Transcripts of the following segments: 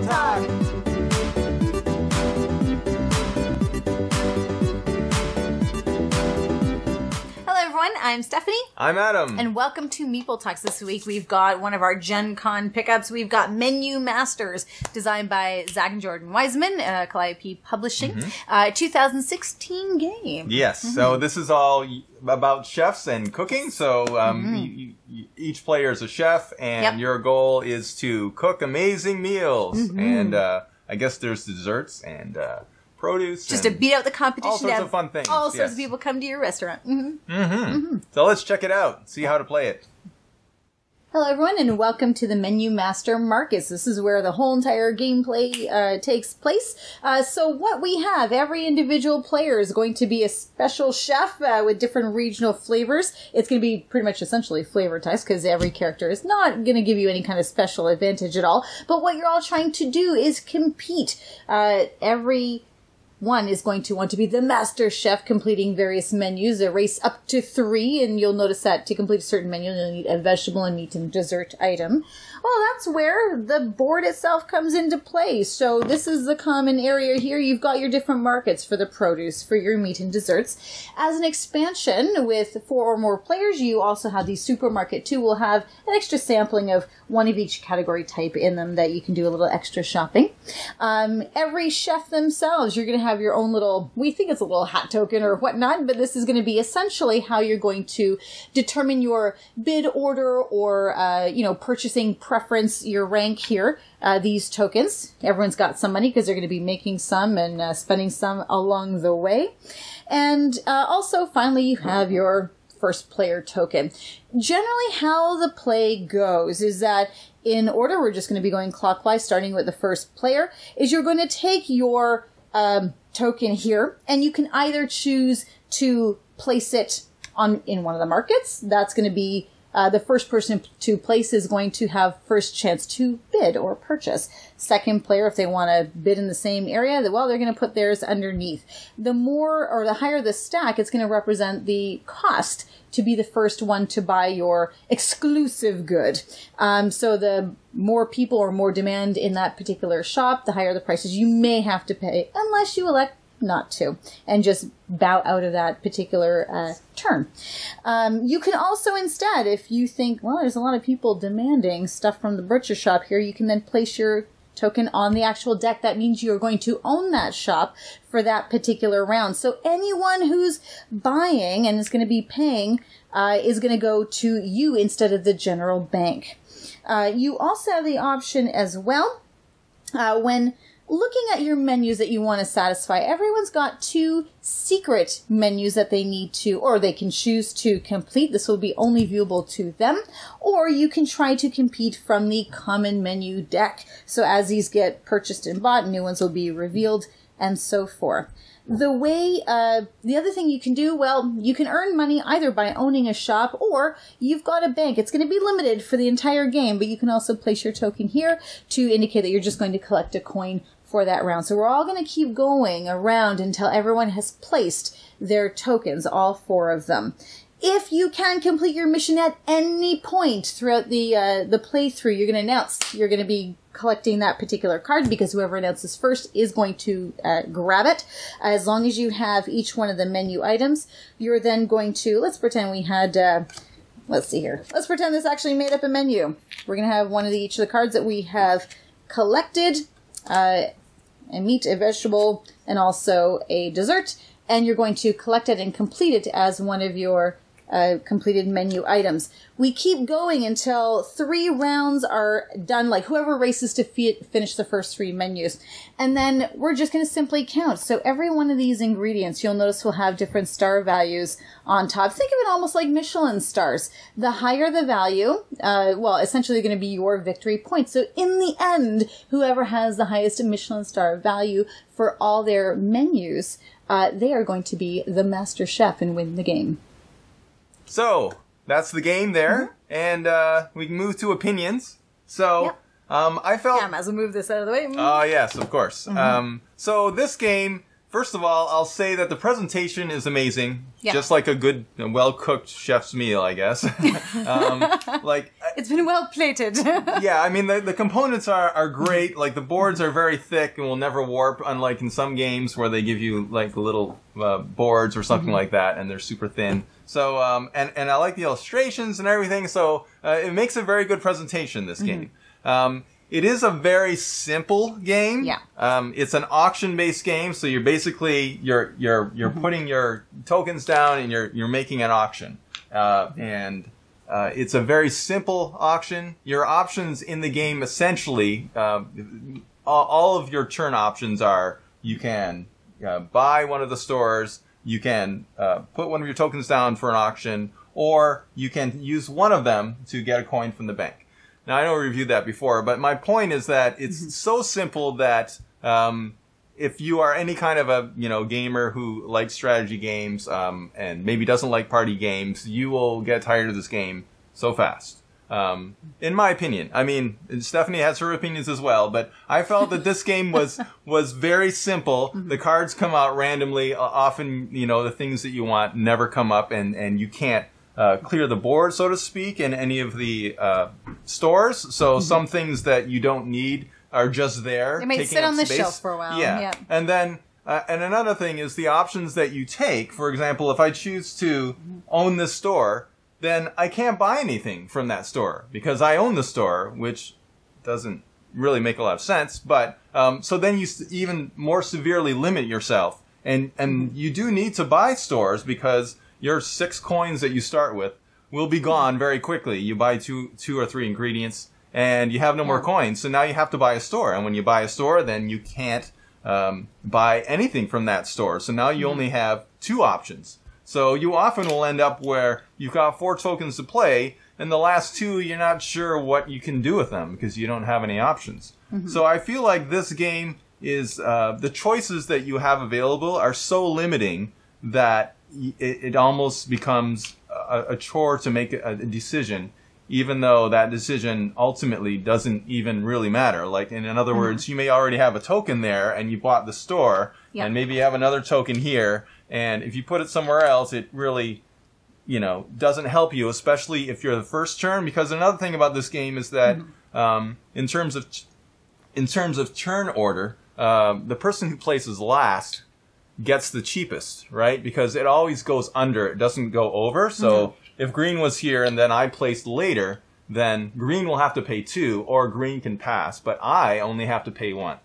Meeple Talk! Hello everyone, I'm Stephanie. I'm Adam. And welcome to Meeple Talks. This week we've got one of our Gen Con pickups. We've got Menu Masters, designed by Zach and Jordan Wiseman, Calliope Publishing, 2016 game. Yes, so this is all about chefs and cooking. So each player is a chef, and your goal is to cook amazing meals. And I guess there's desserts and produce. Just to beat out the competition. All sorts of fun things. All sorts of people come to your restaurant. So let's check it out, see how to play it. Hello everyone, and welcome to the Menu Master Markets. This is where the whole entire gameplay takes place. So what we have, every individual player is going to be a special chef with different regional flavors. It's going to be pretty much essentially flavor text, because every character is not going to give you any kind of special advantage at all. But what you're all trying to do is compete. Every one is going to want to be the master chef, completing various menus, a race up to 3, and you'll notice that to complete a certain menu, you'll need a vegetable and meat and dessert item. Well, that's where the board itself comes into play. So this is the common area here. You've got your different markets for the produce, for your meat and desserts. As an expansion with 4 or more players, you also have the supermarket too. We'll have an extra sampling of one of each category type in them that you can do a little extra shopping. Every chef themselves, you're going to have your own little, we think it's a little hat token or whatnot, but this is going to be essentially how you're going to determine your bid order or, purchasing preference, your rank here. These tokens, everyone's got some money because they're going to be making some and spending some along the way. And also, finally, you have your first player token. Generally, how the play goes is that in order, we're just going to be going clockwise, starting with the first player, is you're going to take your token here, and you can either choose to place it in one of the markets. That's going to be the first person to place is going to have first chance to bid or purchase. Second player, if they want to bid in the same area, well, they're going to put theirs underneath. The more or the higher the stack, it's going to represent the cost to be the first one to buy your exclusive good. So the more people or more demand in that particular shop, the higher the prices you may have to pay, unless you elect not to, and just bow out of that particular turn. You can also instead, if you think, well, there's a lot of people demanding stuff from the butcher shop here, you can then place your token on the actual deck. That means you're going to own that shop for that particular round. So anyone who's buying and is going to be paying is going to go to you instead of the general bank. You also have the option as well when looking at your menus that you want to satisfy. Everyone's got 2 secret menus that they need to, or they can choose to complete. This will be only viewable to them. Or you can try to compete from the common menu deck. So as these get purchased and bought, new ones will be revealed, and so forth. The way, the other thing you can do, well, you can earn money either by owning a shop, or you've got a bank. It's going to be limited for the entire game, but you can also place your token here to indicate that you're just going to collect a coin for that round. So we're all going to keep going around until everyone has placed their tokens, all 4 of them. If you can complete your mission at any point throughout the playthrough, you're going to announce you're going to be collecting that particular card, because whoever announces first is going to grab it. As long as you have each one of the menu items, you're then going to, let's pretend we had, let's see here. Let's pretend this actually made up a menu. We're going to have one of each of the cards that we have collected, a meat, a vegetable, and also a dessert. And you're going to collect it and complete it as one of your completed menu items. We keep going until 3 rounds are done, like whoever races to finish the first 3 menus. And then we're just going to simply count. So every one of these ingredients, you'll notice, will have different star values on top. Think of it almost like Michelin stars. The higher the value, well, essentially going to be your victory point. So in the end, whoever has the highest Michelin star value for all their menus, they are going to be the master chef and win the game. So, that's the game there, and we can move to opinions. So, I felt... Yeah, I might as well move this out of the way. Oh, yes, of course. So, this game, first of all, I'll say that the presentation is amazing. Yeah. Just like a good, well-cooked chef's meal, I guess. Like, It's been well plated. Yeah, I mean, the components are great. Like, the boards are very thick and will never warp, unlike in some games where they give you, like, little boards or something like that, and they're super thin. So, and I like the illustrations and everything, so it makes a very good presentation, this game. It is a very simple game. Yeah. It's an auction-based game, so you're basically, you're putting your tokens down and you're making an auction. It's a very simple auction. Your options in the game, essentially, all of your turn options are, you can buy one of the stores, you can put one of your tokens down for an auction, or you can use one of them to get a coin from the bank. Now, I know we reviewed that before, but my point is that it's so simple that if you are any kind of a gamer who likes strategy games and maybe doesn't like party games, you will get tired of this game so fast. In my opinion. I mean, Stephanie has her opinions as well, but I felt that this game was very simple. The cards come out randomly. Often, the things that you want never come up, and you can't clear the board, so to speak, in any of the stores. So some things that you don't need are just there. They may sit on the shelf for a while. Yeah. And then, and another thing is the options that you take. For example, if I choose to own this store, then I can't buy anything from that store because I own the store, which doesn't really make a lot of sense. But so then you even more severely limit yourself, and you do need to buy stores because your 6 coins that you start with will be gone very quickly. You buy two or three ingredients, and you have no more coins. So now you have to buy a store, and when you buy a store, then you can't buy anything from that store. So now you only have 2 options. So you often will end up where you've got 4 tokens to play, and the last 2, you're not sure what you can do with them because you don't have any options. So I feel like this game is, the choices that you have available are so limiting that it almost becomes a chore to make a decision, even though that decision ultimately doesn't even really matter. Like, in other words, you may already have a token there, and you bought the store, and maybe you have another token here, and if you put it somewhere else, it really, doesn't help you, especially if you're the first turn. Because another thing about this game is that, in terms of turn order, the person who places last gets the cheapest, right? Because it always goes under, it doesn't go over. So if green was here and then I placed later, then green will have to pay 2, or green can pass, but I only have to pay 1.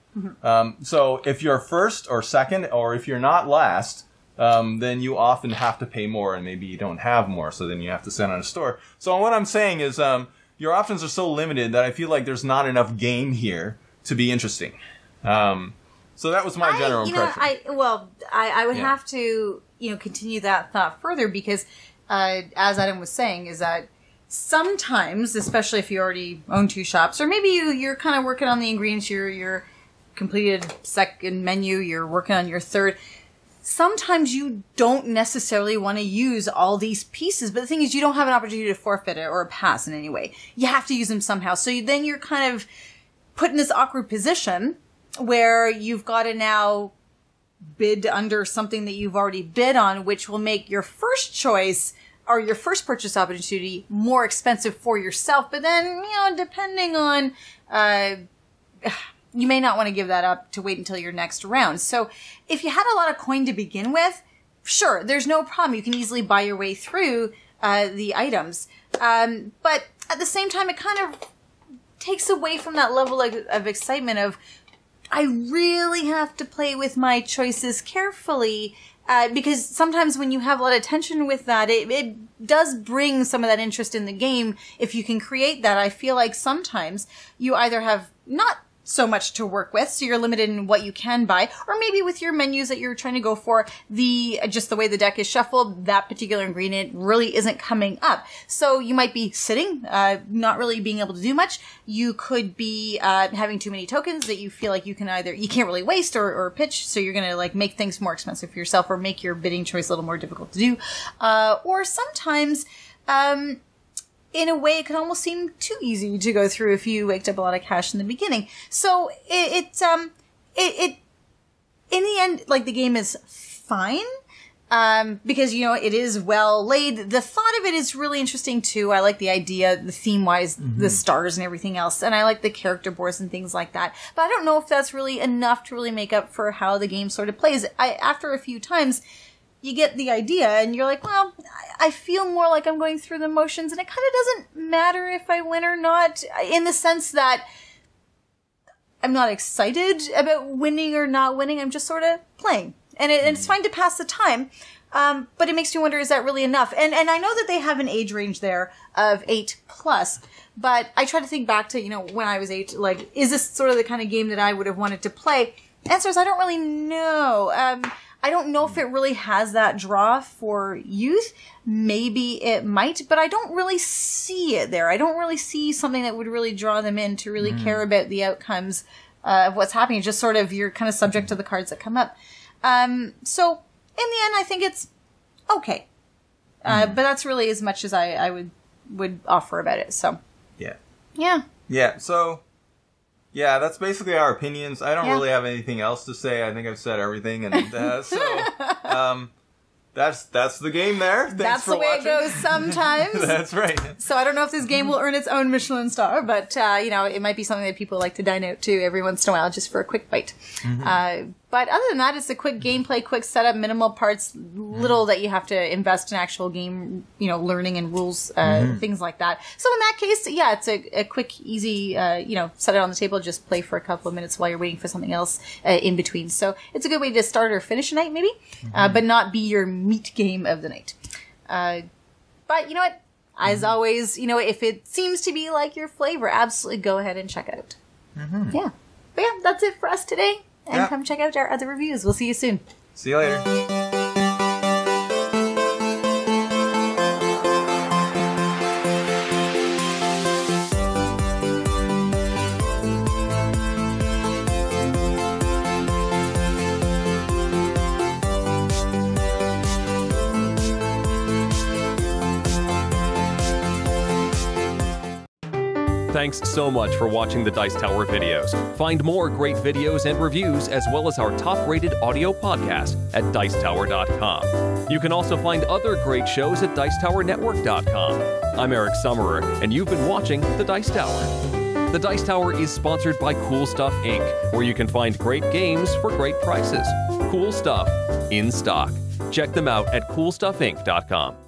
So if you're first or second, or if you're not last, then you often have to pay more, and maybe you don't have more, so then you have to send on a store. So what I'm saying is, your options are so limited that I feel like there's not enough game here to be interesting. So that was my general impression. I would have to, continue that thought further because, as Adam was saying, is that sometimes, especially if you already own 2 shops, or maybe you're kind of working on the ingredients, you're completed 2nd menu, you're working on your 3rd. Sometimes you don't necessarily want to use all these pieces, but the thing is you don't have an opportunity to forfeit it or pass in any way. You have to use them somehow. So then you're kind of put in this awkward position where you've got to now bid under something that you've already bid on, which will make your first choice or your first purchase opportunity more expensive for yourself. But then, depending on, you may not want to give that up to wait until your next round. So if you had a lot of coin to begin with, sure, there's no problem. You can easily buy your way through the items. But at the same time, it kind of takes away from that level of excitement of, I really have to play with my choices carefully, because sometimes when you have a lot of tension with that, it does bring some of that interest in the game. If you can create that, I feel like sometimes you either have not so much to work with, so you're limited in what you can buy, or maybe with your menus that you're trying to go for, just the way the deck is shuffled, that particular ingredient really isn't coming up. So you might be sitting, not really being able to do much. You could be having too many tokens that you feel like you can't really waste or pitch, so you're gonna make things more expensive for yourself or make your bidding choice a little more difficult to do. Or sometimes, in a way, it can almost seem too easy to go through if you waked up a lot of cash in the beginning. So in the end, the game is fine, Because, you know, it is well laid. The thought of it is really interesting too. I like the idea, the theme-wise, the stars and everything else. And I like the character boards and things like that. But I don't know if that's really enough to really make up for how the game sort of plays. After a few times, you get the idea and you're like, well, I feel more like I'm going through the motions, and it kind of doesn't matter if I win or not, in the sense that I'm not excited about winning or not winning. I'm just sort of playing. And it's fine to pass the time, but it makes me wonder, is that really enough? And I know that they have an age range there of 8+, but I try to think back to, you know, when I was 8, like, is this sort of the kind of game that I would have wanted to play? Answer is, I don't really know. I don't know if it really has that draw for youth. Maybe it might, but I don't really see it there. I don't really see something that would really draw them in to really care about the outcomes of what's happening. Just sort of, you're kind of subject to the cards that come up. So in the end, I think it's okay. But that's really as much as I would offer about it. So yeah. So yeah, that's basically our opinions. I don't really have anything else to say. I think I've said everything, and that's the game there. Thanks for watching. That's the way it goes sometimes. That's right. So I don't know if this game will earn its own Michelin star, but you know, it might be something that people like to dine out to every once in a while, just for a quick bite. But other than that, it's a quick gameplay, quick setup, minimal parts, little that you have to invest in actual game, you know, learning and rules, things like that. So in that case, yeah, it's a quick, easy, you know, set it on the table, just play for a couple of minutes while you're waiting for something else in between. So it's a good way to start or finish a night, maybe, but not be your meat game of the night. But you know what? As always, you know, if it seems to be like your flavor, absolutely go ahead and check it out. Yeah. But yeah, that's it for us today. And come check out our other reviews. We'll see you soon. See you later. Thanks so much for watching the Dice Tower videos. Find more great videos and reviews, as well as our top-rated audio podcast at Dicetower.com. You can also find other great shows at DicetowerNetwork.com. I'm Eric Summerer, and you've been watching The Dice Tower. The Dice Tower is sponsored by Cool Stuff Inc., where you can find great games for great prices. Cool stuff in stock. Check them out at CoolStuffInc.com.